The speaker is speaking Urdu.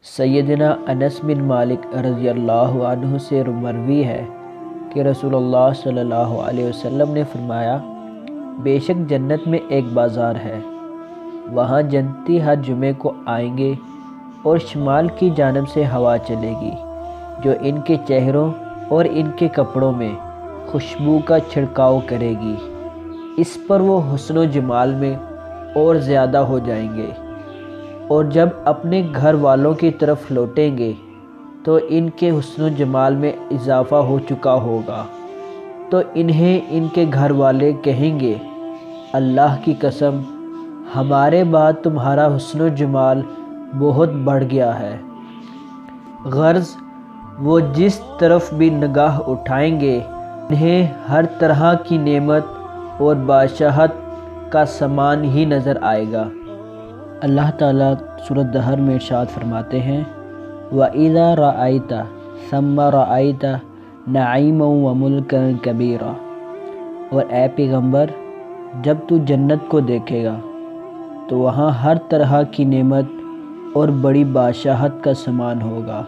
سیدنا انس بن مالک رضی اللہ عنہ سے مروی ہے کہ رسول اللہ صلی اللہ علیہ وسلم نے فرمایا، بے شک جنت میں ایک بازار ہے، وہاں جنتی ہر جمعے کو آئیں گے اور شمال کی جانب سے ہوا چلے گی جو ان کے چہروں اور ان کے کپڑوں میں خوشبو کا چھڑکاؤ کرے گی۔ اس پر وہ حسن و جمال میں اور زیادہ ہو جائیں گے، اور جب اپنے گھر والوں کی طرف لوٹیں گے تو ان کے حسن و جمال میں اضافہ ہو چکا ہوگا، تو انہیں ان کے گھر والے کہیں گے، اللہ کی قسم ہمارے بعد تمہارا حسن و جمال بہت بڑھ گیا ہے۔ غرض وہ جس طرف بھی نگاہ اٹھائیں گے انہیں ہر طرح کی نعمت اور بادشاہت کا سامان ہی نظر آئے گا۔ اللہ تعالیٰ سورۃ دہر میں ارشاد فرماتے ہیں، وَإِذَا رَأَيْتَ ثَمَّ رَأَيْتَ نَعِيمًا وَمُلْكًا كَبِيرًا، اور اے پیغمبر جب تو جنت کو دیکھے گا تو وہاں ہر طرح کی نعمت اور بڑی بادشاہت کا سامان ہوگا۔